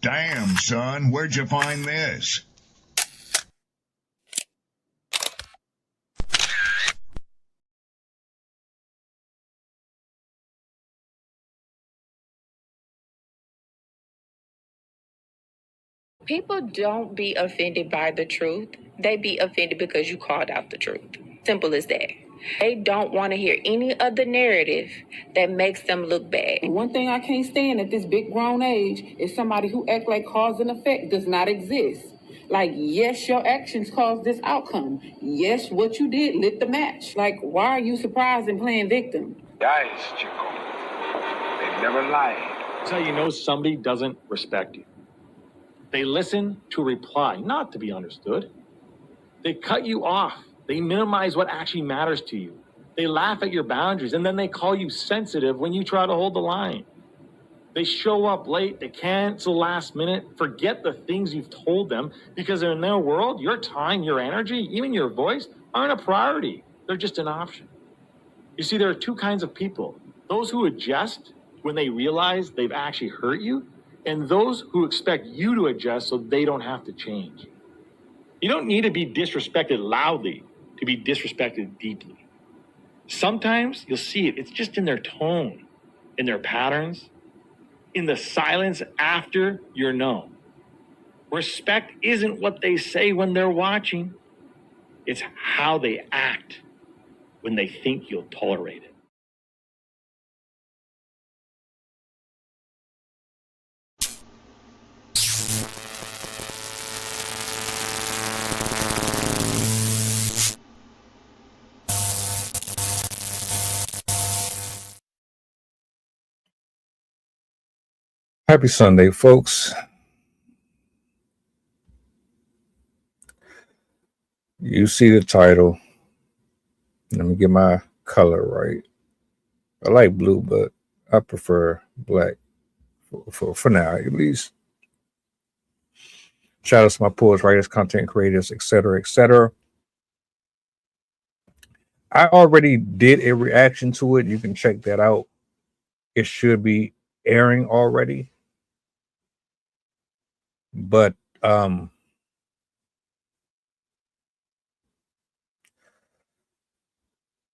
Damn, son, where'd you find this? People don't be offended by the truth. They be offended because you called out the truth. Simple as that. They don't want to hear any other narrative that makes them look bad. One thing I can't stand at this big grown age is somebody who act like cause and effect does not exist. Like, yes, your actions caused this outcome. Yes, what you did lit the match. Like, why are you surprised and playing victim? Guys, Chico, they never lied. That's how you know somebody doesn't respect you. They listen to reply, not to be understood. They cut you off. They minimize what actually matters to you. They laugh at your boundaries, and then they call you sensitive when you try to hold the line. They show up late. They cancel last minute, forget the things you've told them, because in their world, your time, your energy, even your voice aren't a priority. They're just an option. You see, there are two kinds of people. Those who adjust when they realize they've actually hurt you, and those who expect you to adjust so they don't have to change. You don't need to be disrespected loudly to be disrespected deeply. Sometimes you'll see it. It's just in their tone, in their patterns, in the silence after you're known. Respect isn't what they say when they're watching. It's how they act when they think you'll tolerate it. Happy Sunday, folks. You see the title. Let me get my color right. I like blue, but I prefer black for now, at least. Shout out to my poets, writers, content creators, etc., etc. I already did a reaction to it. You can check that out. It should be airing already. But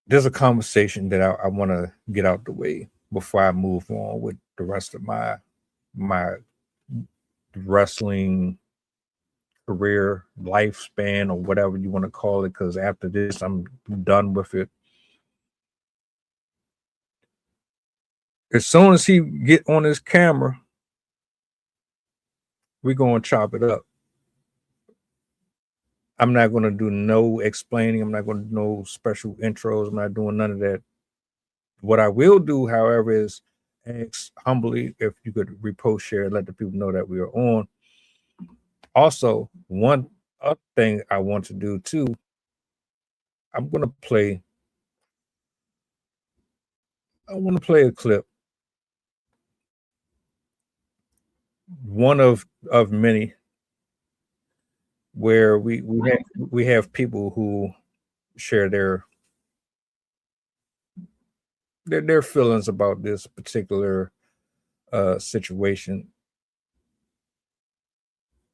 there's a conversation that I want to get out the way before I move on with the rest of my wrestling career, lifespan, or whatever you want to call it, because after this, I'm done with it. As soon as he get on his camera, we're going to chop it up. I'm not going to do no explaining. I'm not going to do no special intros. I'm not doing none of that. What I will do, however, is ask humbly if you could repost, share, let the people know that we are on. Also, one other thing I want to do too, I want to play a clip. One of many where we have people who share their feelings about this particular situation.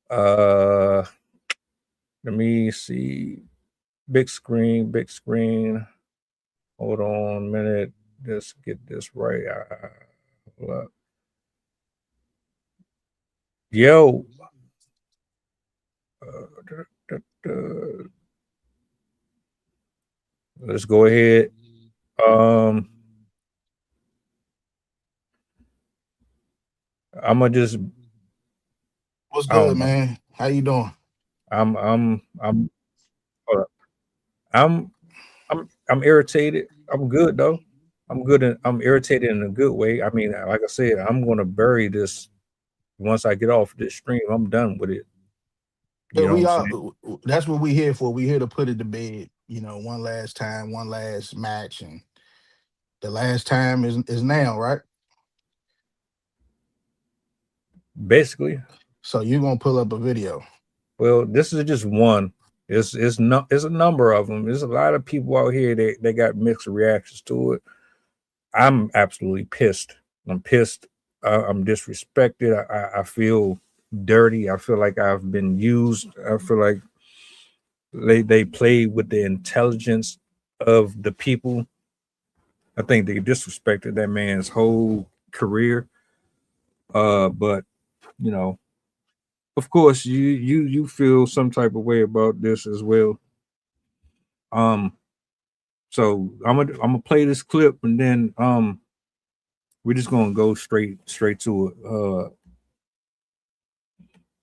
Let me see. Big screen. Hold on a minute. Let's get this right. Hold up. Yo. Let's go ahead. I'm gonna just. What's good, man? How you doing? I'm irritated. I'm good though. I'm good. I'm irritated in a good way. I mean, like I said, I'm gonna bury this once I get off this stream. I'm done with it. That's what we're here for. We're here to put it to bed. One last time, one last match, and the last time is now, right? Basically. So you're gonna pull up a video. Well, this is just one. It's a number of them. There's a lot of people out here they got mixed reactions to it. I'm absolutely pissed. I'm pissed. I'm disrespected. I feel dirty. I feel like I've been used. I feel like they played with the intelligence of the people. I think they disrespected that man's whole career. But you know, of course, you feel some type of way about this as well. Um, so I'm gonna play this clip and then we're just gonna go straight to it.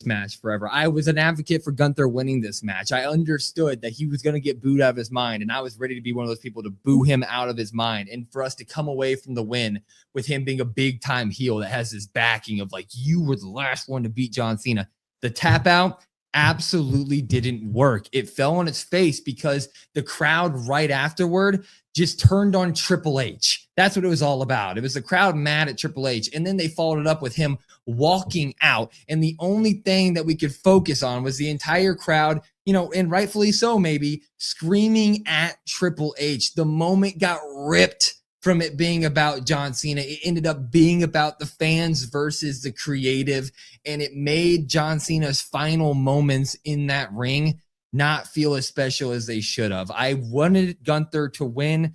Match forever. I was an advocate for Gunther winning this match. I understood that he was going to get booed out of his mind, and I was ready to be one of those people to boo him out of his mind. And for us to come away from the win with him being a big time heel that has this backing of like, you were the last one to beat John Cena. The tap out absolutely didn't work. It fell on its face because the crowd right afterward just turned on Triple H. That's what it was all about. It was the crowd mad at Triple H. And then they followed it up with him walking out. And the only thing that we could focus on was the entire crowd, you know, and rightfully so, maybe screaming at Triple H. The moment got ripped from it being about John Cena. It ended up being about the fans versus the creative. And it made John Cena's final moments in that ring not feel as special as they should have. I wanted Gunther to win,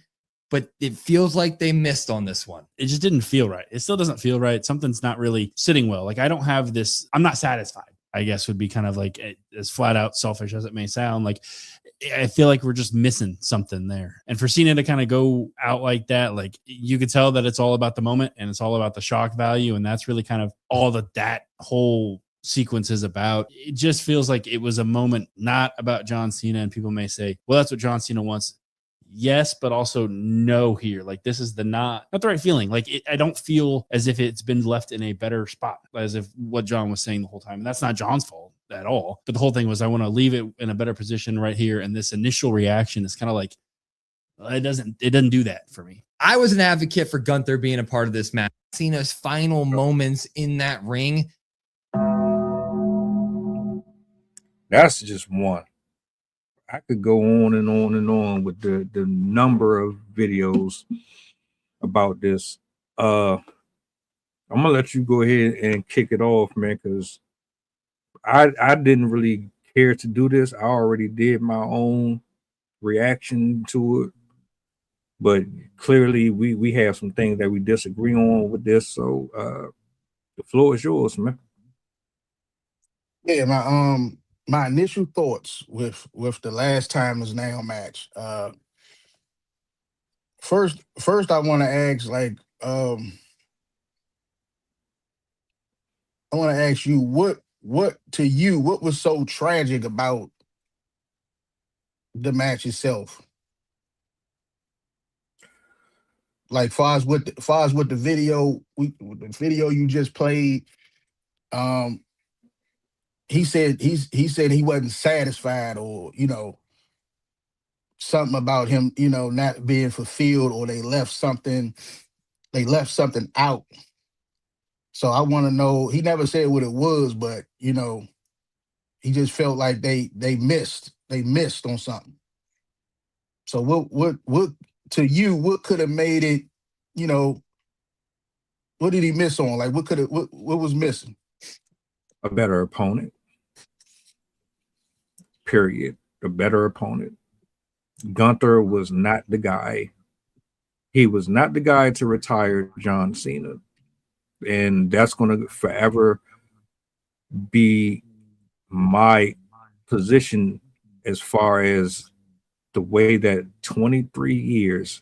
but it feels like they missed on this one. It just didn't feel right. It still doesn't feel right. Something's not really sitting well. Like I don't have this, I'm not satisfied, I guess would be kind of like as flat out selfish as it may sound. Like I feel like we're just missing something there. And for Cena to kind of go out like that, like you could tell that it's all about the moment and it's all about the shock value. And that's really kind of all that whole sequence is about. It just feels like it was a moment not about John Cena. And people may say, well, that's what John Cena wants. Yes, but also no here. Like this is not the right feeling. Like I don't feel as if it's been left in a better spot, as if what John was saying the whole time. And that's not John's fault at all. But the whole thing was I want to leave it in a better position right here. And this initial reaction is kind of like, it doesn't do that for me. I was an advocate for Gunther being a part of this match. Cena's final moments in that ring. That's just one. I could go on and on and on with the number of videos about this. I'm gonna let you go ahead and kick it off, man, because I didn't really care to do this. I already did my own reaction to it, but clearly we have some things that we disagree on with this. So the floor is yours, man. Yeah, my initial thoughts with the last time is now match. First I want to ask, like, I want to ask you what to you, what was so tragic about the match itself? Like, far as with the video, the video you just played, he said he wasn't satisfied, or something about him, not being fulfilled, or they left something out. So I want to know. He never said what it was, but he just felt like they missed on something. So what to you, what could have made it? What did he miss on? Like, what was missing? A better opponent. Period. A better opponent. Gunther was not the guy. He was not the guy to retire John Cena. And that's going to forever be my position as far as the way that 23 years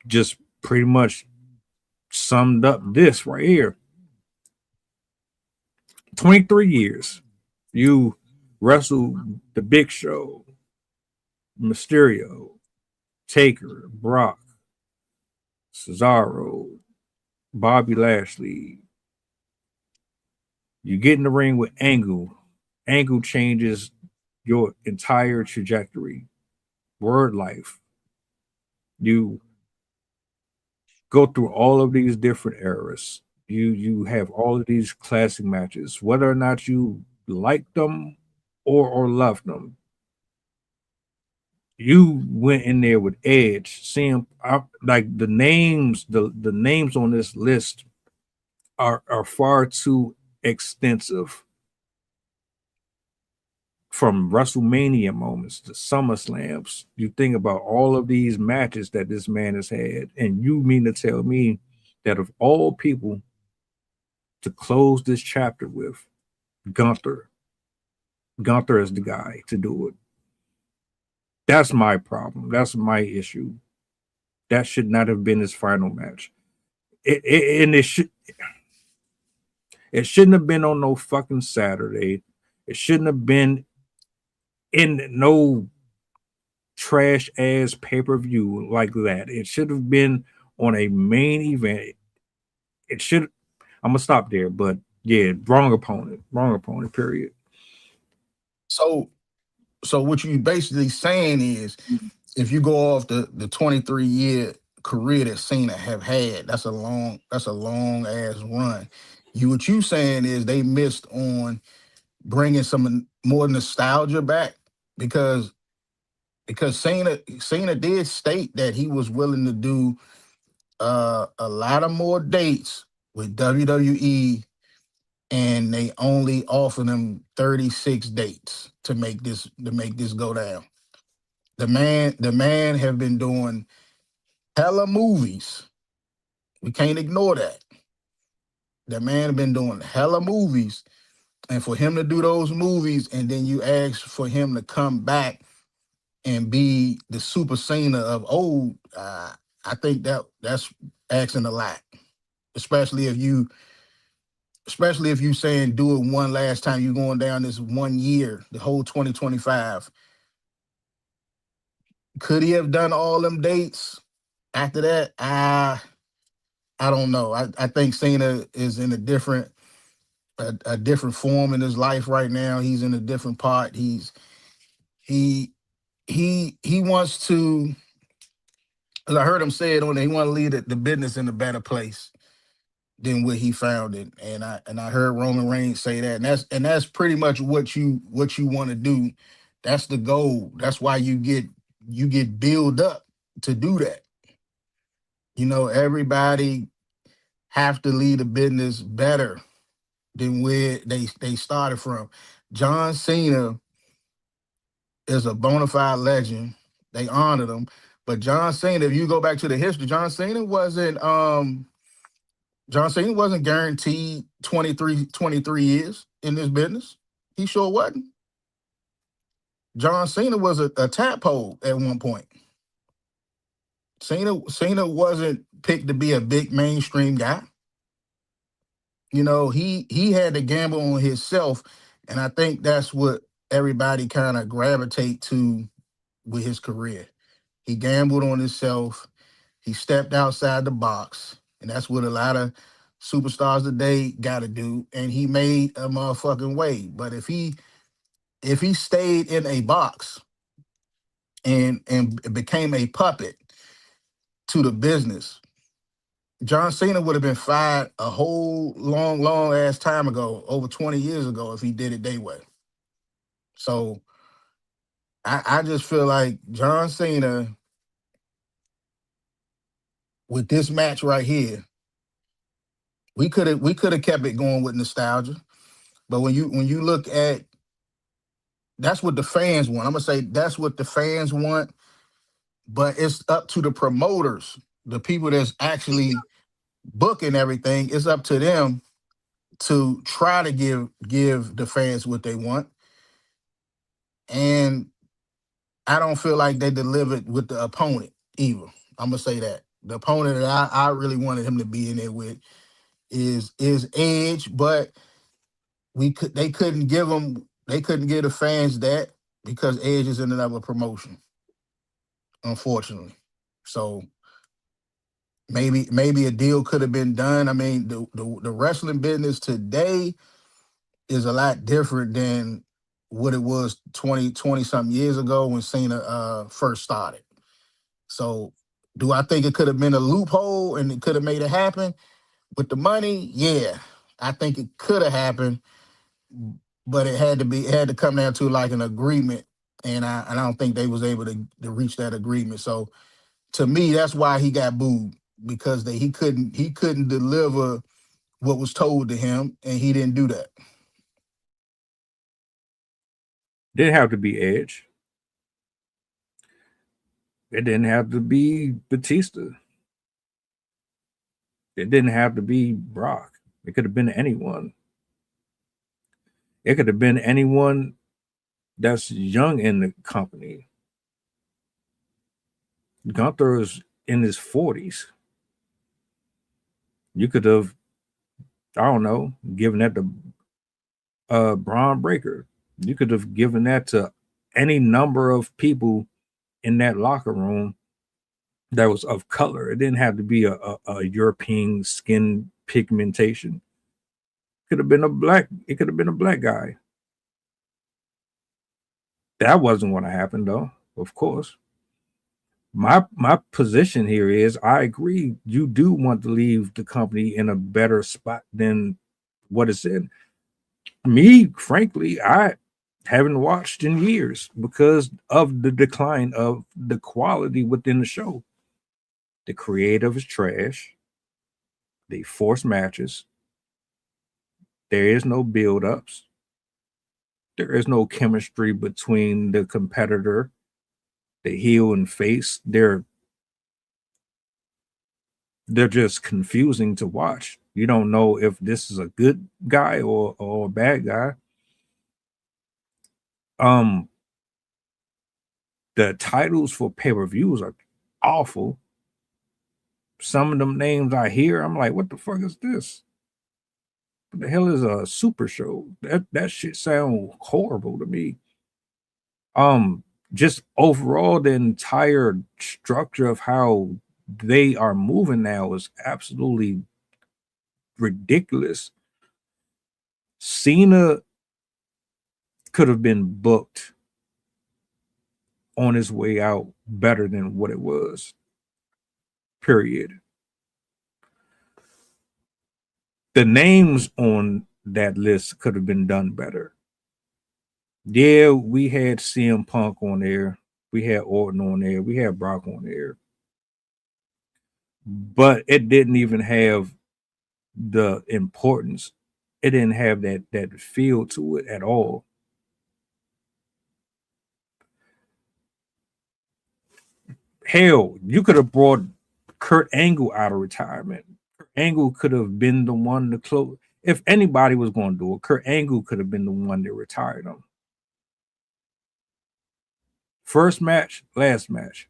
just pretty much summed up this right here. 23 years. You wrestled the Big Show, Mysterio, Taker, Brock, Cesaro, Bobby Lashley. You get in the ring with Angle. Angle changes your entire trajectory. Word life. You go through all of these different eras. You have all of these classic matches, whether or not you liked them or loved them. You went in there with Edge, seeing like the names on this list are far too extensive. From WrestleMania moments to SummerSlams, you think about all of these matches that this man has had, and you mean to tell me that of all people to close this chapter with, Gunther is the guy to do it. That's my problem. That's my issue. That should not have been his final match. It shouldn't have been on no fucking Saturday. It shouldn't have been in no trash ass pay-per-view like that. It should have been on a main event. It should. I'm gonna stop there, but yeah, wrong opponent, period. So what you basically saying is, if you go off the 23-year career that Cena have had, that's a long ass run. What you saying is they missed on bringing some more nostalgia back, because Cena did state that he was willing to do a lot of more dates with WWE, and they only offered him 36 dates to make this go down. The man have been doing hella movies. We can't ignore that. The man have been doing hella movies, and for him to do those movies, and then you ask for him to come back and be the Super Cena of old, I think that's asking a lot, especially if you saying do it one last time. You going down this 1 year, the whole 2025. Could he have done all them dates after that? I don't know. I think Cena is in a different form in his life right now. He's in a different part. He wants to, as I heard him say it on there, he want to leave the business in a better place than what he found it. And I heard Roman Reigns say that, and that's pretty much what you want to do. That's the goal. That's why you get built up to do that. Everybody have to leave the business better than where they started from. John Cena is a bona fide legend. They honored him. But John Cena, if you go back to the history, John Cena wasn't guaranteed 23 years in this business. He sure wasn't. John Cena was a tadpole at one point. Cena wasn't picked to be a big mainstream guy. He had to gamble on himself, and I think that's what everybody kind of gravitate to with his career. He gambled on himself. He stepped outside the box, and that's what a lot of superstars today got to do. And he made a motherfucking way. But if he stayed in a box and became a puppet to the business, John Cena would have been fired a whole long ass time ago, over 20 years ago, if he did it their way. So I just feel like John Cena, with this match right here, we could have kept it going with nostalgia. But when you look at, that's what the fans want. I'm gonna say that's what the fans want, but it's up to the promoters, the people that's actually booking everything. It's up to them to try to give the fans what they want. And I don't feel like they delivered with the opponent either. I'm gonna say that. The opponent that I really wanted him to be in there with is Edge, but they couldn't give the fans that, because Edge is in another promotion, unfortunately. So maybe a deal could have been done. I mean, the wrestling business today is a lot different than what it was 20 something years ago when Cena first started. So do I think it could have been a loophole and it could have made it happen with the money? Yeah, I think it could have happened, but it had to come down to like an agreement, and I don't think they was able to reach that agreement. So to me, that's why he got booed, because he couldn't deliver what was told to him, and he didn't do that. Didn't have to be Edge. It didn't have to be Batista. It didn't have to be Brock. It could have been anyone. It could have been anyone that's young in the company. Gunther is in his 40s. You could have, I don't know, given that to Braun Breaker. You could have given that to any number of people in that locker room that was of color. It didn't have to be a European skin pigmentation. Could have been a black. It could have been a black guy. That wasn't what happened, though. Of course. My position here is I agree. You do want to leave the company in a better spot than what it's in. Me, frankly, I haven't watched in years because of the decline of the quality within the show. The creative is trash. They force matches. There is no build-ups. There is no chemistry between the competitor, the heel and face. They're just confusing to watch. You don't know if this is a good guy or a bad guy. The titles for pay-per-views are awful. Some of them names I hear, I'm like, what the fuck is this? What the hell is a super show? That shit sounds horrible to me. Just overall, the entire structure of how they are moving now is absolutely ridiculous. Cena could have been booked on his way out better than what it was. Period. The names on that list could have been done better. Yeah, we had CM Punk on there. We had Orton on there. We had Brock on there. But it didn't even have the importance. It didn't have that feel to it at all. Hell, you could have brought Kurt Angle out of retirement. Kurt Angle could have been the one to close. If anybody was going to do it, Kurt Angle could have been the one that retired him. First match, last match.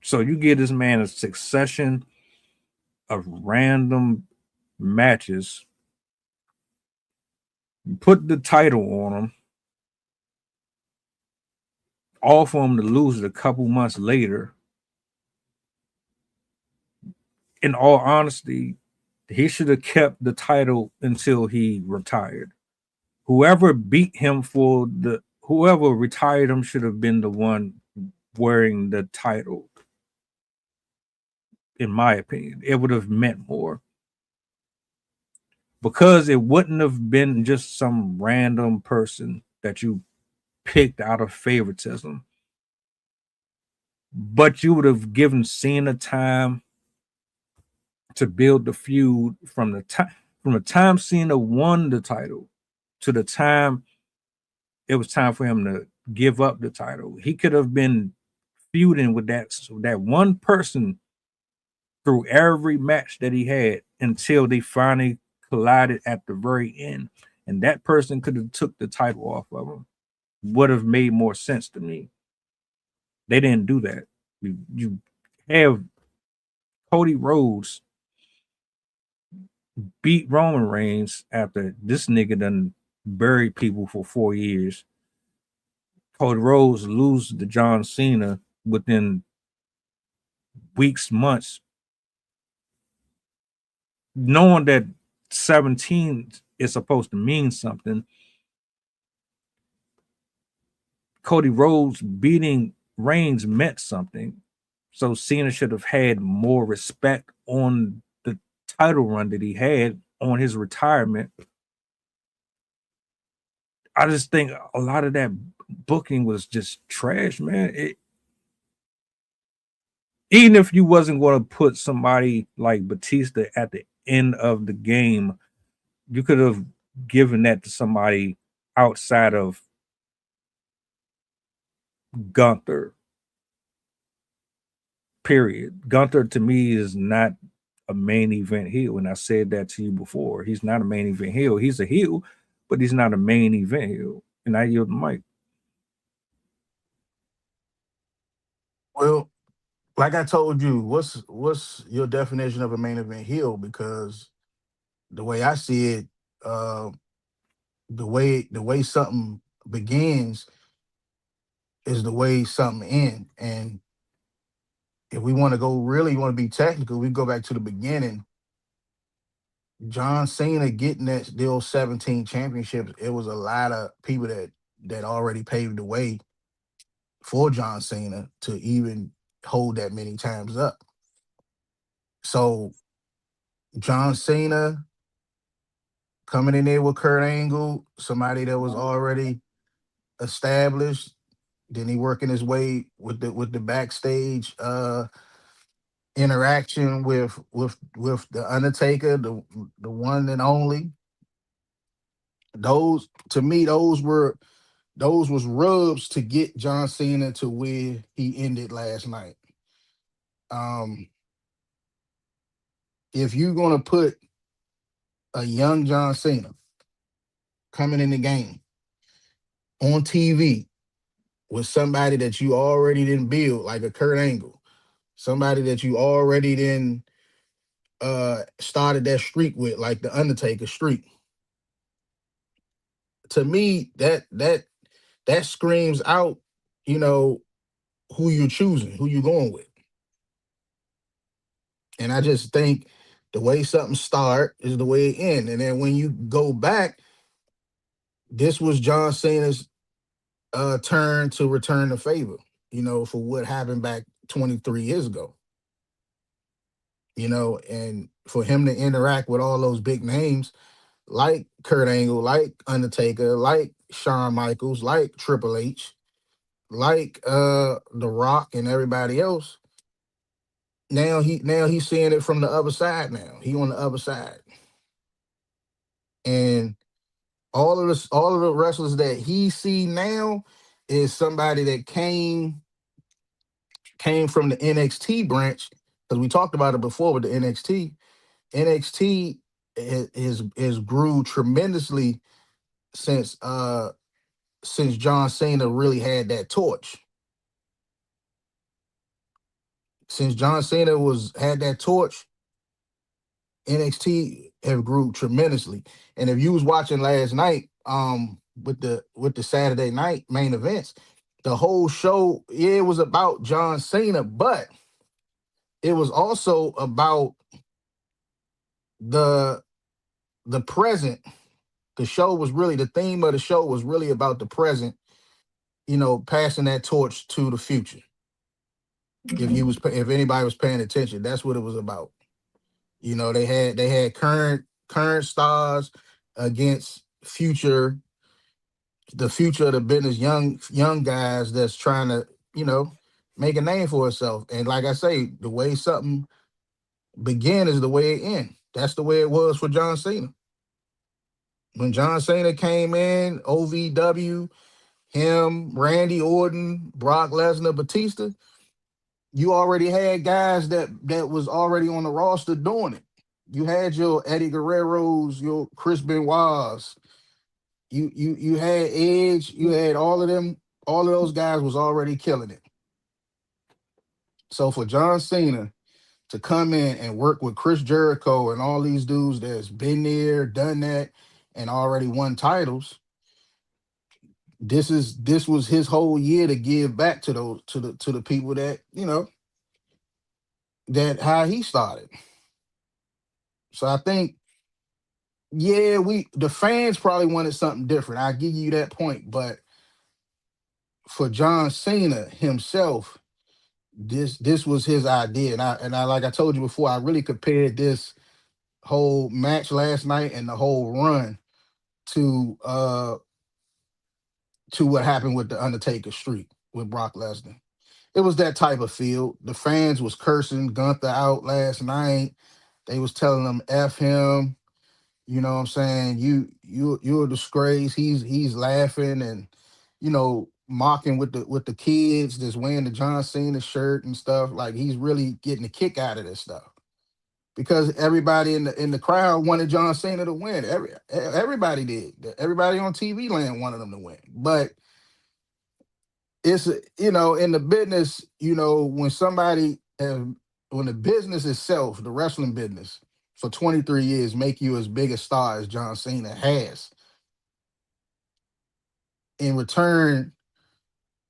So you give this man a succession of random matches, put the title on him, all for him to lose it a couple months later. In all honesty, he should have kept the title until he retired. Whoever beat him whoever retired him should have been the one wearing the title. In my opinion, it would have meant more. Because it wouldn't have been just some random person that you picked out of favoritism. But you would have given Cena time to build the feud from the time Cena won the title to the time it was time for him to give up the title. He could have been feuding with that one person through every match that he had until they finally collided at the very end. And that person could have took the title off of him. Would have made more sense to me. They didn't do that. You have Cody Rhodes beat Roman Reigns after this nigga done buried people for 4 years. Cody Rhodes lose to John Cena within weeks, months, knowing that 17 is supposed to mean something. Cody Rhodes beating Reigns meant something. So Cena should have had more respect on the title run that he had on his retirement. I just think a lot of that booking was just trash, man. Even if you wasn't going to put somebody like Batista at the end of the game, you could have given that to somebody outside of Gunther. Period. Gunther to me is not a main event heel, and I said that to you before. He's not a main event heel. He's a heel, but he's not a main event heel. And I yield the mic. Well, like I told you, what's your definition of a main event heel? Because the way I see it, uh, the way something begins is the way something ends. And if we want to go really want to be technical, we go back to the beginning. John Cena getting that those 17 championships, it was a lot of people that already paved the way for John Cena to even hold that many times up. So John Cena coming in there with Kurt Angle, somebody that was already established. Then he working his way with the backstage interaction with the Undertaker, the one and only. Those to me, those was rubs to get John Cena to where he ended last night. Um, if you're gonna put a young John Cena coming in the game on TV with somebody that you already didn't build, like a Kurt Angle, somebody that you already didn't started that streak with, like the Undertaker streak. To me, that screams out, you know, who you're choosing, who you're going with. And I just think the way something start is the way it end. And then when you go back, this was John Cena's turn to return the favor, for what happened back 23 years ago. And for him to interact with all those big names like Kurt Angle, like Undertaker, like Shawn Michaels, like Triple H, like The Rock and everybody else. Now he's seeing it from the other side now. He on the other side. And all of the wrestlers that he see now is somebody that came from the NXT branch, because we talked about it before with the NXT. NXT is grew tremendously since John Cena really had that torch. Since John Cena had that torch, NXT have grew tremendously. And if you was watching last night, with the Saturday night main events, the whole show, yeah, it was about John Cena, but it was also about the present. The theme of the show was really about the present, passing that torch to the future. If anybody was paying attention, that's what it was about. They had current stars against the future of the business, young guys that's trying to, make a name for itself. And like I say, the way something begin is the way it end. That's the way it was for John Cena. When John Cena came in, OVW, him, Randy Orton, Brock Lesnar, Batista, you already had guys that was already on the roster doing it. You had your Eddie Guerreros, your Chris Benoit's. You had Edge. You had all of them. All of those guys was already killing it. So for John Cena to come in and work with Chris Jericho and all these dudes that's been there, done that, and already won titles, this was his whole year to give back to the people that that how he started. So I think, yeah, the fans probably wanted something different. I give you that point, but for John Cena himself, this was his idea, and I like I told you before, I really compared this whole match last night and the whole run to what happened with the Undertaker streak with Brock Lesnar. it was that type of field. The fans was cursing Gunther out last night. They was telling him F him. You know what I'm saying? You're a disgrace. He's laughing and mocking with the kids that's wearing the John Cena shirt and stuff. Like he's really getting a kick out of this stuff. Because everybody in the crowd wanted John Cena to win. Everybody did. Everybody on TV land wanted him to win. But it's in the business, when the business itself, the wrestling business, for 23 years make you as big a star as John Cena has. In return,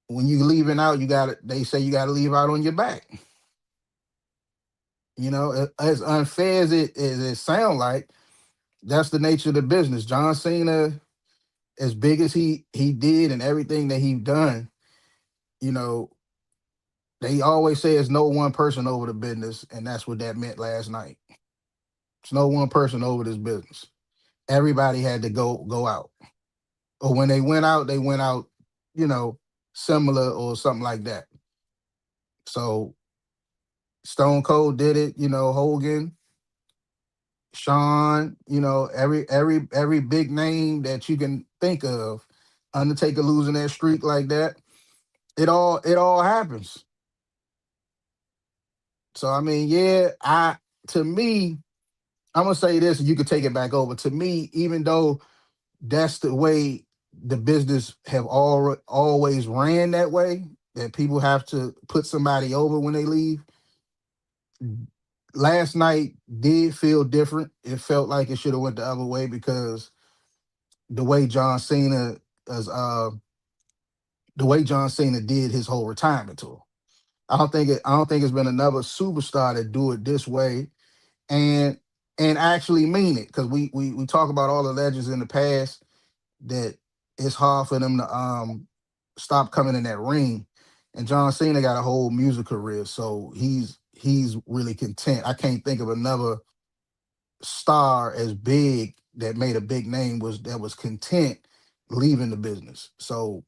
when you leaving out, they say you gotta leave out on your back. As unfair as it sound like, that's the nature of the business. John Cena, as big as he did and everything that he done, they always say it's no one person over the business, and that's what that meant last night. It's no one person over this business. Everybody had to go out. Or when they went out, similar or something like that. So Stone Cold did it, Hogan, Shawn, every big name that you can think of, Undertaker losing that streak like that. It all happens. So I mean, to me, I'm gonna say this, and you could take it back over. To me, even though that's the way the business have always ran that way, that people have to put somebody over when they leave. Last night did feel different. It felt like it should have went the other way because the way John Cena did his whole retirement tour. I don't think it's been another superstar that do it this way and actually mean it. Because we talk about all the legends in the past that it's hard for them to stop coming in that ring. And John Cena got a whole music career, so he's really content. I can't think of another star as big that made a big name that was content leaving the business. So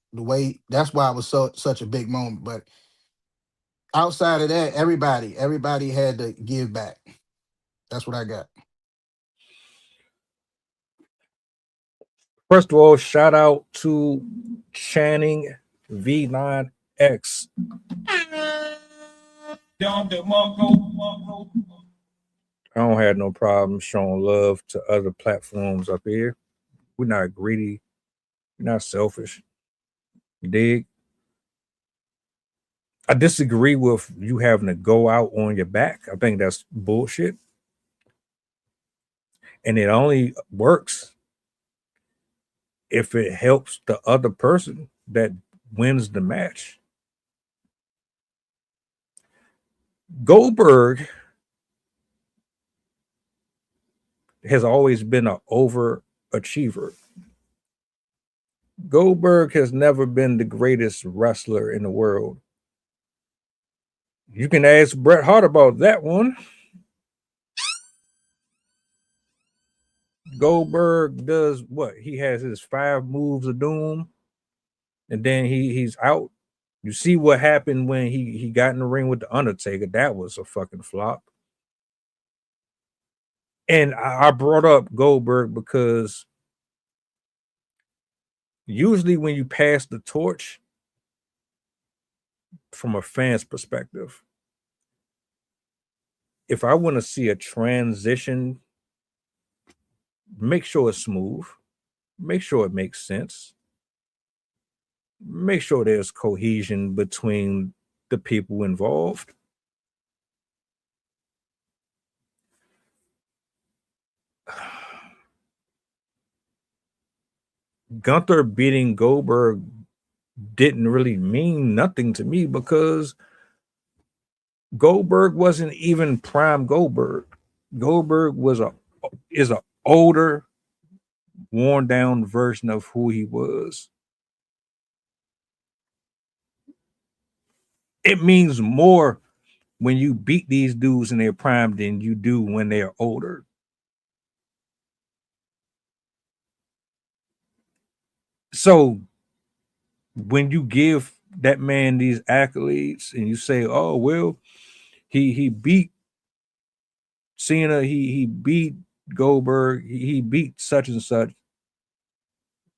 that's why it was such a big moment. But outside of that, everybody had to give back. That's what I got. First of all, shout out to Channing V9X. I don't have no problem showing love to other platforms up here. We're not greedy. We're not selfish. You dig? I disagree with you having to go out on your back. I think that's bullshit. And it only works if it helps the other person that wins the match. Goldberg has always been an overachiever. Goldberg has never been the greatest wrestler in the world. You can ask Bret Hart about that one. Goldberg does what? He has his 5 moves of doom, and then he's out. You see what happened when he got in the ring with the Undertaker. That was a fucking flop. And I brought up Goldberg because usually when you pass the torch from a fan's perspective, if I want to see a transition, make sure it's smooth, make sure it makes sense, make sure there's cohesion between the people involved. Gunther beating Goldberg didn't really mean nothing to me because Goldberg wasn't even prime Goldberg. Goldberg is a older, worn down version of who he was. It means more when you beat these dudes in their prime than you do when they're older. So when you give that man these accolades and you say, oh well, he beat Cena, he beat Goldberg, he beat such and such.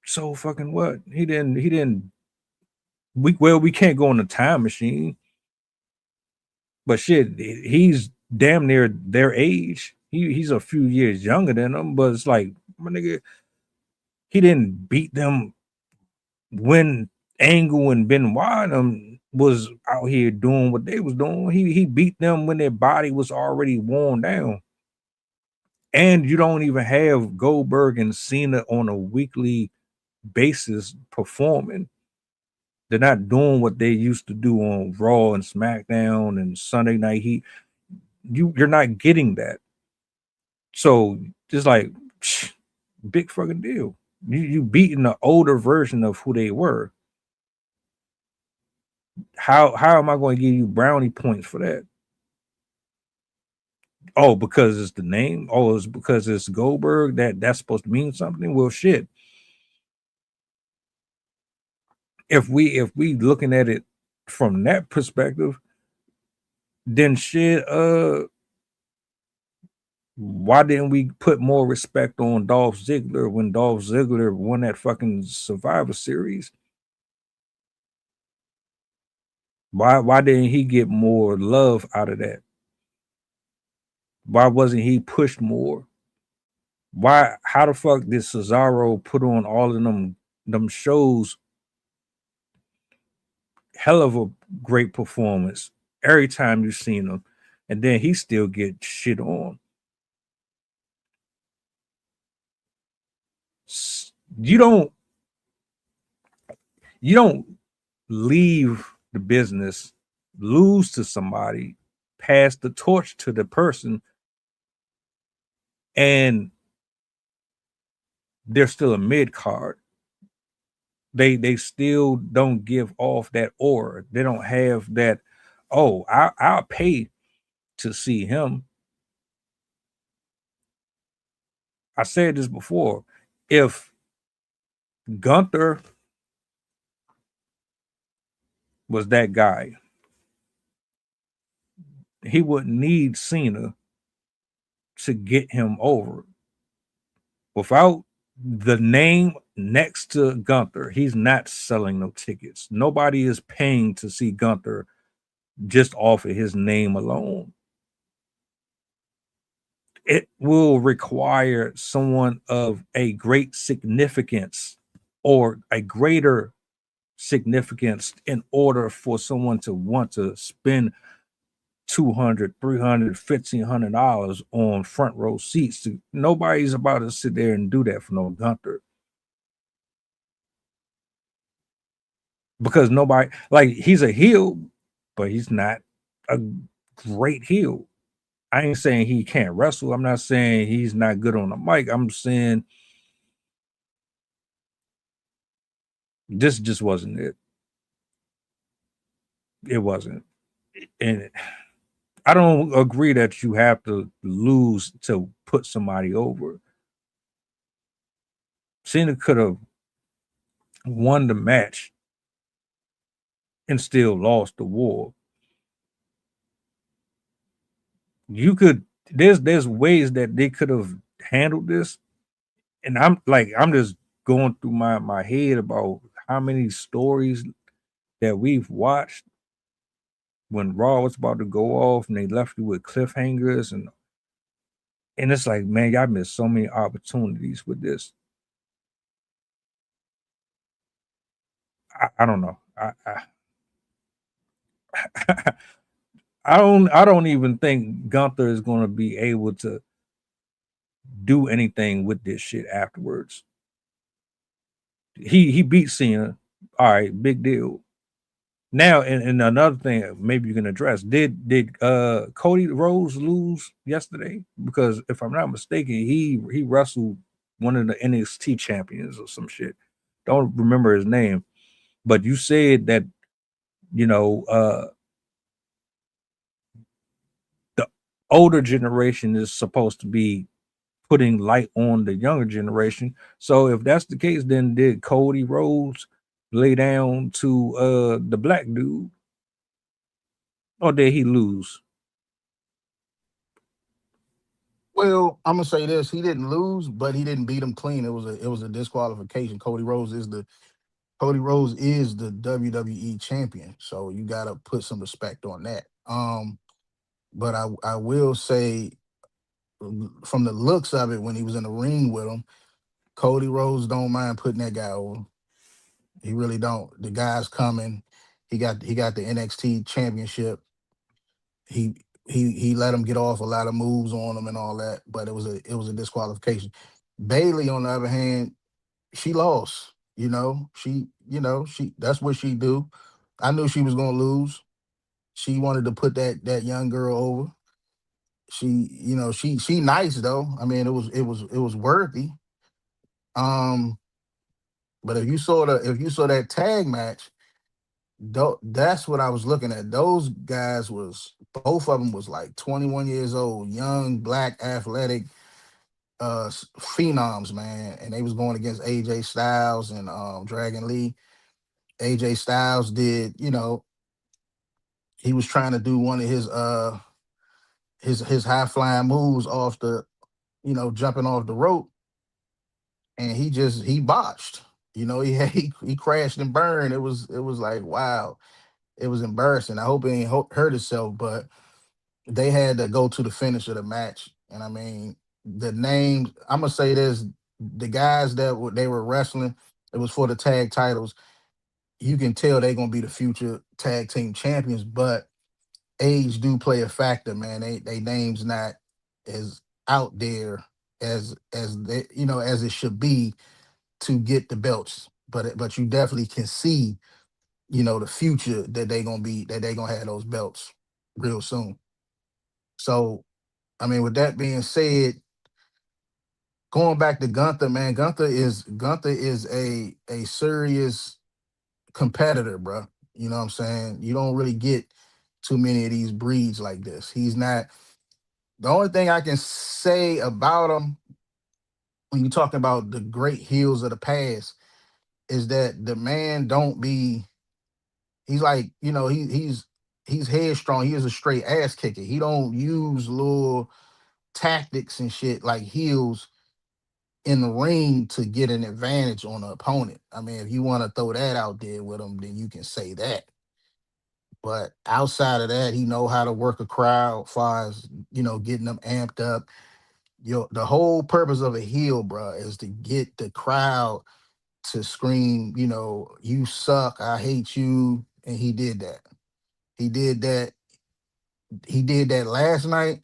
So fucking what? He didn't we can't go in the time machine. But shit, he's damn near their age. He's a few years younger than them, but it's like, my nigga, he didn't beat them when Angle and Benoit was out here doing what they was doing. He beat them when their body was already worn down. And you don't even have Goldberg and Cena on a weekly basis performing. They're not doing what they used to do on Raw and SmackDown and Sunday Night Heat. You're not getting that. So just like big fucking deal. You beating the older version of who they were. How am I going to give you brownie points for that? Oh, because it's the name. Oh, it's because it's Goldberg that's supposed to mean something. Well, shit. If we looking at it from that perspective, then shit. Why didn't we put more respect on Dolph Ziggler when Dolph Ziggler won that fucking Survivor Series? Why didn't he get more love out of that? Why wasn't he pushed more? Why? How the fuck did Cesaro put on all of them shows? Hell of a great performance every time you've seen him, and then he still get shit on. You don't leave the business, lose to somebody, pass the torch to the person, and they're still a mid card. They still don't give off that aura. They don't have that. Oh, I'll pay to see him. I said this before. If Gunther was that guy, he wouldn't need Cena to get him over. Without the name next to Gunther, he's not selling no tickets. Nobody is paying to see Gunther just off of his name alone. It will require someone of a great significance or a greater significance in order for someone to want to spend $200, $300, $1,500 on front row seats. Nobody's about to sit there and do that for no Gunther. Because nobody, like, he's a heel, but he's not a great heel. I ain't saying he can't wrestle. I'm not saying he's not good on the mic. I'm saying this just wasn't it. It wasn't. And I don't agree that you have to lose to put somebody over. Cena could have won the match and still lost the war. You could, there's ways that they could have handled this. And I'm just going through my head about how many stories that we've watched when Raw was about to go off and they left you with cliffhangers and it's like, man, y'all missed so many opportunities with this. I don't know. I don't even think Gunther is going to be able to do anything with this shit afterwards. He beat Cena. All right, big deal. Now, and another thing maybe you can address, did Cody Rhodes lose yesterday? Because if I'm not mistaken, he wrestled one of the NXT champions or some shit. Don't remember his name. But you said that, the older generation is supposed to be putting light on the younger generation. So if that's the case, then did Cody Rhodes lay down to the black dude? Or did he lose? Well, I'm gonna say this: he didn't lose, but he didn't beat him clean. It was a disqualification. Cody Rhodes is the WWE champion, so you gotta put some respect on that. But I will say, from the looks of it, when he was in the ring with him, Cody Rhodes don't mind putting that guy over. He really don't. The guy's coming. He got the NXT championship. He he let him get off a lot of moves on him and all that, but it was a disqualification. Bailey, on the other hand, she lost. She that's what she do. I knew she was gonna lose. She wanted to put that young girl over. She nice though. I mean, it was worthy. Um, but if you saw that tag match, that's what I was looking at. Those guys was both of them was like 21 years old, young, black, athletic phenoms, man. And they was going against AJ Styles and Dragon Lee. AJ Styles did, he was trying to do one of his high flying moves off the, jumping off the rope, and he botched. He crashed and burned. It was like, wow, it was embarrassing. I hope he ain't hurt himself, but they had to go to the finish of the match. And I mean, the names. I'm gonna say this: the guys they were wrestling, it was for the tag titles. You can tell they're gonna be the future tag team champions, but age do play a factor, man. They names not as out there as it should be to get the belts. But you definitely can see, the future that they gonna have those belts real soon. So I mean, with that being said, going back to Gunther, man, Gunther is a serious competitor, bro. You know what I'm saying? You don't really get too many of these breeds like this. He's not. The only thing I can say about him when you're talking about the great heels of the past is that the man don't be. He's like, he's headstrong. He is a straight ass kicker. He don't use little tactics and shit like heels in the ring to get an advantage on the opponent. I mean, if you want to throw that out there with him, then you can say that. But outside of that, he know how to work a crowd, far as getting them amped up. The whole purpose of a heel, bro, is to get the crowd to scream, you suck, I hate you, and he did that. He did that. He did that last night.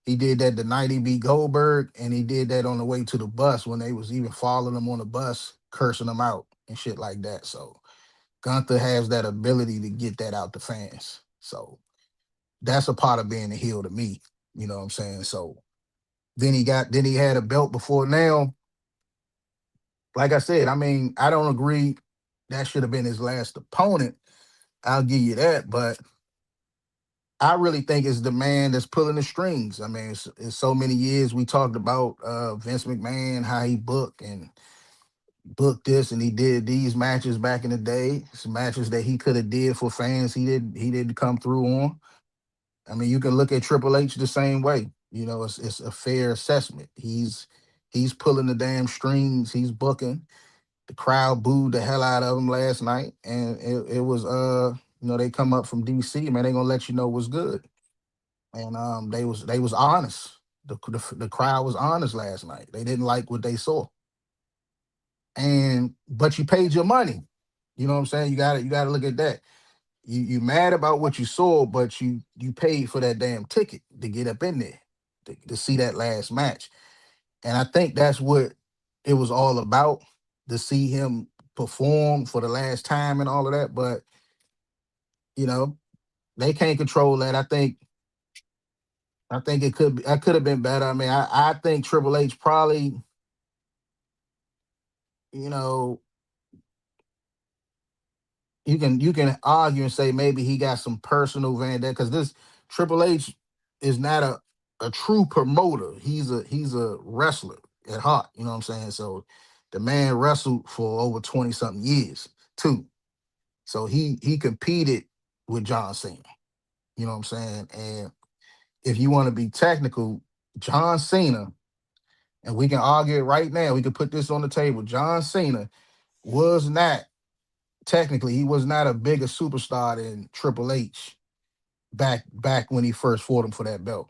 He did that the night he beat Goldberg, and he did that on the way to the bus when they was even following him on the bus, cursing him out and shit like that. So Gunther has that ability to get that out to fans. So that's a part of being a heel to me. You know what I'm saying? So then he had a belt before now. Like I said, I mean, I don't agree that should have been his last opponent. I'll give you that, but I really think it's the man that's pulling the strings. I mean, it's so many years we talked about Vince McMahon, how he booked this, and he did these matches back in the day. Some matches that he could have did for fans. He didn't come through on. I mean, you can look at Triple H the same way. It's a fair assessment. He's pulling the damn strings. He's booking. The crowd booed the hell out of him last night, and it was they come up from DC, man. They gonna let you know what's good, and they was honest. The crowd was honest last night. They didn't like what they saw, but you paid your money. You know what I'm saying? You gotta look at that. You mad about what you saw, but you paid for that damn ticket to get up in there to see that last match. And I think that's what it was all about, to see him perform for the last time and all of that. But you know, they can't control that. I think I could have been better. I mean, I think Triple H probably, you know, you can argue and say maybe he got some personal vendetta, because this Triple H is not a true promoter. He's a wrestler at heart. You know what I'm saying? So the man wrestled for over 20 something years. too. So he competed with John Cena. You know what I'm saying? And if you want to be technical, John Cena, and we can argue it right now, we can put this on the table. John Cena was not technically, he was not a bigger superstar than Triple H back when he first fought him for that belt.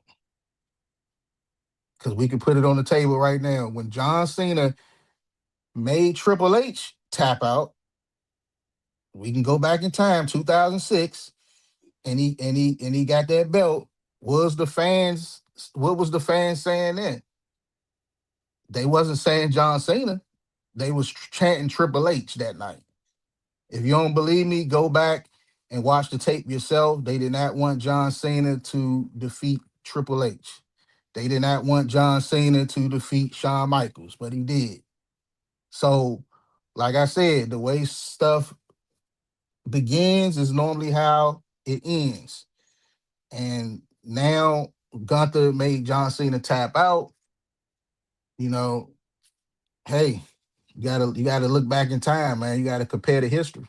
Because we can put it on the table right now. When John Cena made Triple H tap out, we can go back in time, 2006, and he got that belt. What was the fans saying then? They wasn't saying John Cena. They was chanting Triple H that night. If you don't believe me, go back and watch the tape yourself. They did not want John Cena to defeat Triple H. They did not want John Cena to defeat Shawn Michaels, but he did. So, like I said, the way stuff begins is normally how it ends. And now Gunther made John Cena tap out. You know, hey, you gotta look back in time, man. You gotta compare the history.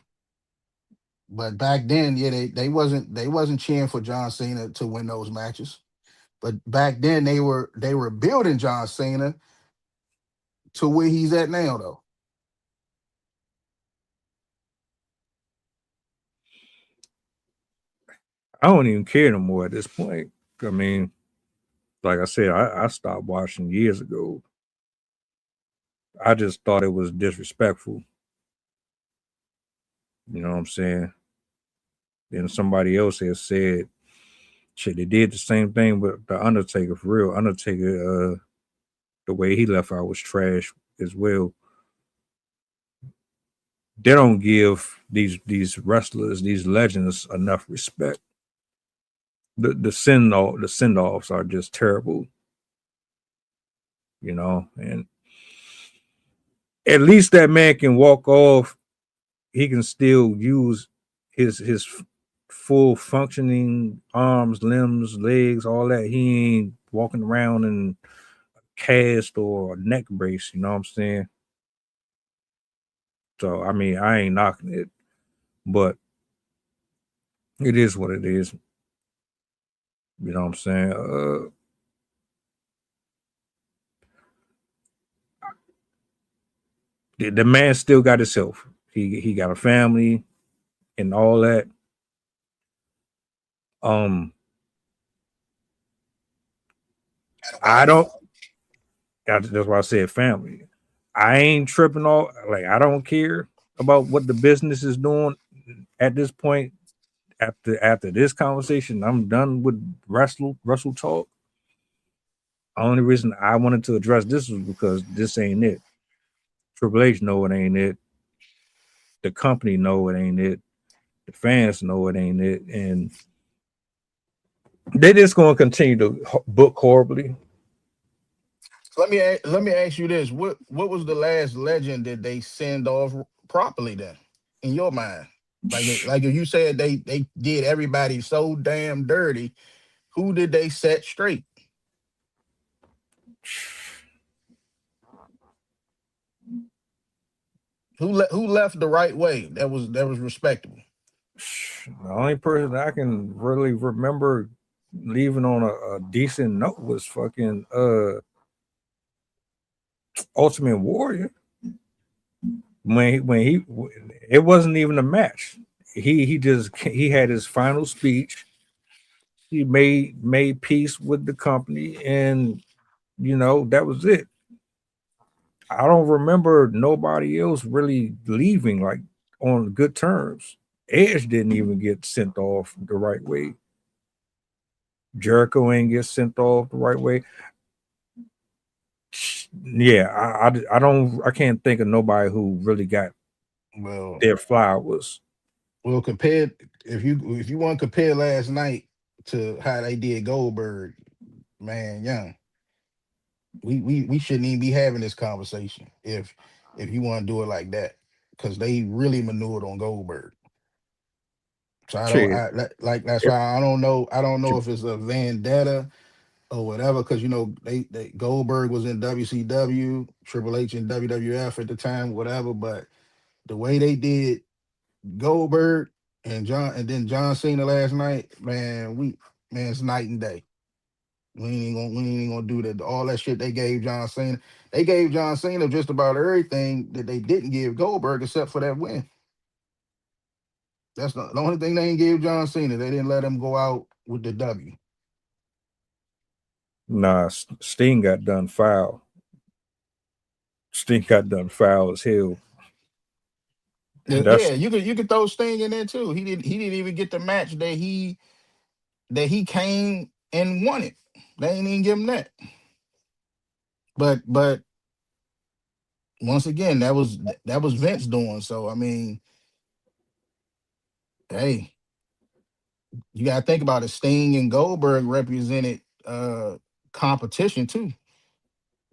But back then, yeah, they wasn't cheering for John Cena to win those matches. But back then they were building John Cena to where he's at now, though. I don't even care no more at this point. I mean, like I said, I stopped watching years ago. I just thought it was disrespectful. You know what I'm saying? Then somebody else has said, shit, they did the same thing with the Undertaker for real. Undertaker, the way he left out was trash as well. They don't give these wrestlers, these legends, enough respect. The send offs are just terrible. You know, and at least that man can walk off. He can still use his full functioning arms, limbs, legs, all that. He ain't walking around in a cast or a neck brace. You know what I'm saying? So I mean, I ain't knocking it, but it is what it is. You know what I'm saying? The man still got himself. He got a family and all that. I don't. That's why I said family. I ain't tripping off. Like I don't care about what the business is doing at this point. After this conversation, I'm done with wrestle talk. Only reason I wanted to address this was because this ain't it. Triple H know it ain't it. The company know it ain't it. The fans know it ain't it, and they're just going to continue to book horribly. Let me ask you this: what was the last legend that they send off properly? Then, in your mind, like if you said they did everybody so damn dirty, who did they set straight? Who left the right way? That was respectable. The only person I can really remember leaving on a decent note was fucking Ultimate Warrior. When he it wasn't even a match. He had his final speech. He made peace with the company, and you know that was it. I don't remember nobody else really leaving like on good terms. Edge didn't even get sent off the right way. Jericho ain't get sent off the right way. Yeah, I can't think of nobody who really got their flowers. Well, compared if you want to compare last night to how they did Goldberg, man, young, we shouldn't even be having this conversation if you want to do it like that, because they really manured on Goldberg. So Shit. like that's why I don't know if it's a vendetta or whatever, because they Goldberg was in WCW, Triple H in WWF at the time, whatever. But the way they did Goldberg and then John Cena last night, man, it's night and day. We ain't gonna do that. All that shit they gave John Cena. They gave John Cena just about everything that they didn't give Goldberg except for that win. That's the only thing they didn't give John Cena. They didn't let him go out with the W. Nah, Sting got done foul. Sting got done foul as hell. And Yeah, that's you could throw Sting in there too. He didn't even get the match that he came and won it. They ain't even give him that. But once again, that was Vince doing. So I mean, hey, you gotta think about it. Sting and Goldberg represented competition too.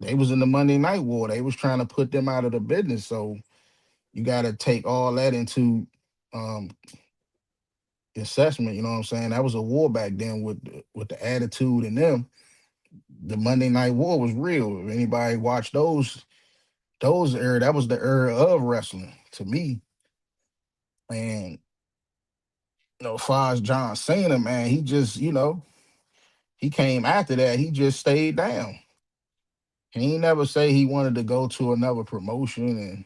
They was in the Monday Night War. They was trying to put them out of the business. So you gotta take all that into um assessment. You know what I'm saying? That was a war back then with the attitude and them. The Monday Night War was real. If anybody watched those era, that was the era of wrestling to me. And as far as John Cena, man, he just, he came after that. He just stayed down. He ain't never say he wanted to go to another promotion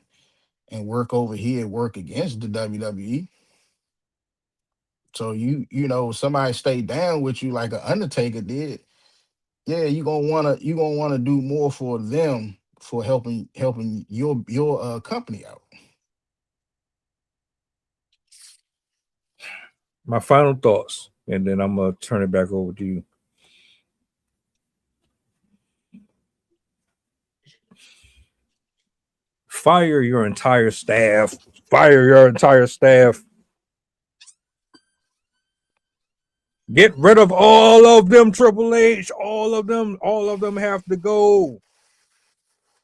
and work over here, work against the WWE. So somebody stay down with you like an Undertaker did. Yeah, you gonna wanna do more for them for helping your company out. my final thoughts, and then I'm gonna turn it back over to you. Fire your entire staff. Fire your entire staff. Get rid of all of them, Triple H. All of them. All of them have to go.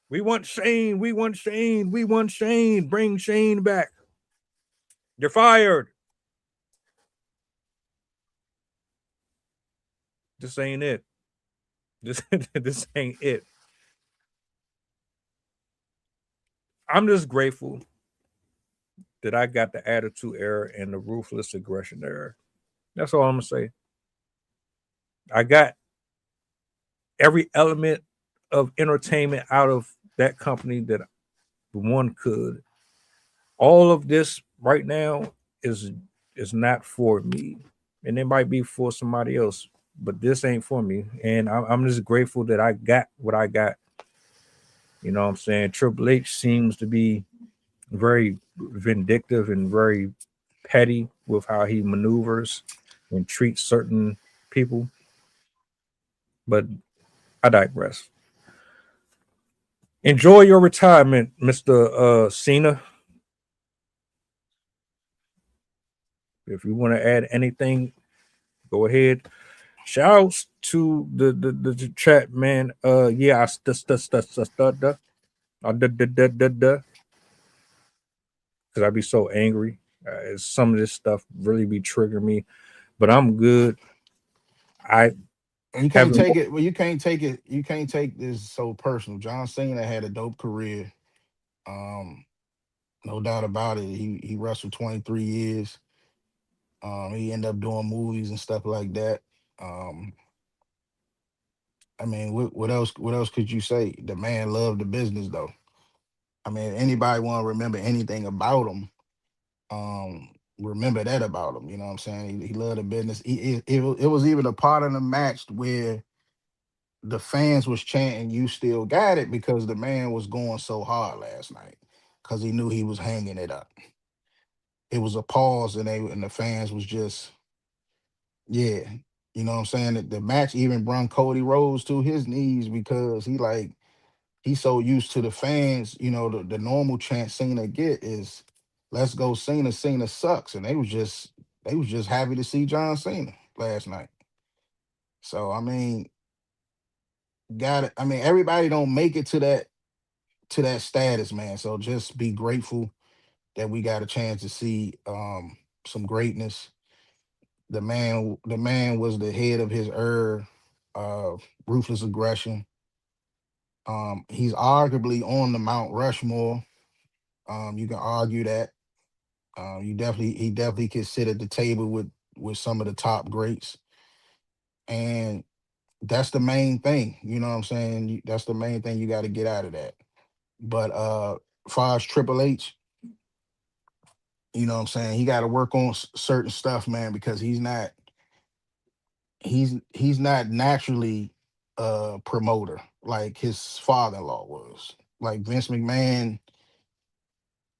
We want Shane. We want Shane. We want Shane. Bring Shane back. You're fired. This ain't it. This ain't it. I'm just grateful that I got the attitude era and the ruthless aggression era. That's all I'm gonna say. I got every element of entertainment out of that company that one could. All of this right now is not for me, and it might be for somebody else, but this ain't for me. And I'm just grateful that I got what I got. You know what I'm saying? Triple H seems to be very vindictive and very petty with how he maneuvers and treats certain people. But I digress. Enjoy your retirement, Mr. Cena. If you want to add anything, go ahead. Shouts to the chat, man. Yeah, because I be so angry. Some of this stuff really be triggering me, but I'm good. I And you can't haven't. take it. Well, you can't take it. You can't take this so personal. John Cena had a dope career. Um, no doubt about it. He wrestled 23 years. He ended up doing movies and stuff like that. Um, I mean, what else? What else could you say? The man loved the business, though. I mean, anybody want to remember anything about him? Remember that about him. You know what I'm saying? He loved the business. It was even a part of the match where the fans was chanting "You still got it" because the man was going so hard last night because he knew he was hanging it up. It was a pause, and the fans was just, yeah, you know what I'm saying. The match even brung Cody Rhodes to his knees because he's so used to the fans. The normal chant Cena get is "Let's go Cena, Cena sucks," and they was just happy to see John Cena last night. So I mean, got it. I mean, everybody don't make it to that status, man. So just be grateful that we got a chance to see some greatness. The man was the head of his ruthless aggression. He's arguably on the Mount Rushmore. You can argue that. He definitely could sit at the table with some of the top greats, and that's the main thing. You know what I'm saying? That's the main thing you got to get out of that. But as far as Triple H, you know what I'm saying, he got to work on certain stuff, man, because he's not naturally a promoter like his father-in-law was. Like Vince McMahon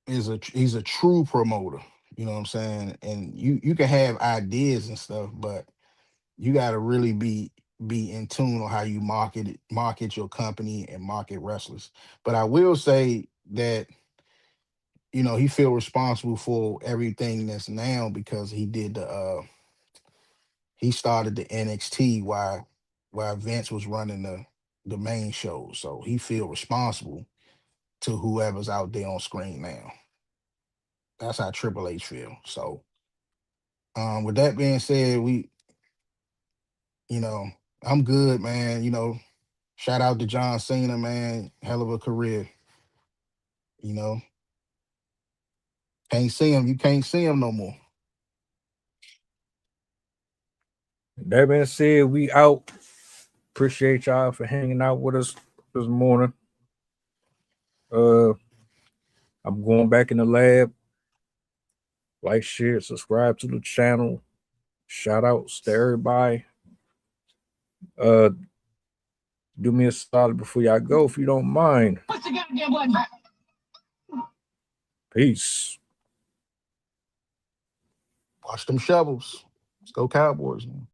he's a true promoter. You know what I'm saying? And you can have ideas and stuff, but you got to really be in tune on how you market your company and market wrestlers. But I will say that he feel responsible for everything that's now because he started the NXT while Vince was running the main show. So he feel responsible to whoever's out there on screen now. That's how Triple H feel. So with that being said, I'm good, man. Shout out to John Cena, man. Hell of a career. You know, can't see him. You can't see him no more. That being said, we out. Appreciate y'all for hanging out with us this morning. I'm going back in the lab. Like, share, subscribe to the channel. Shout outs to everybody. Do me a solid before y'all go, if you don't mind. What's the goddamn button? Peace. Watch them shovels. Let's go Cowboys, man.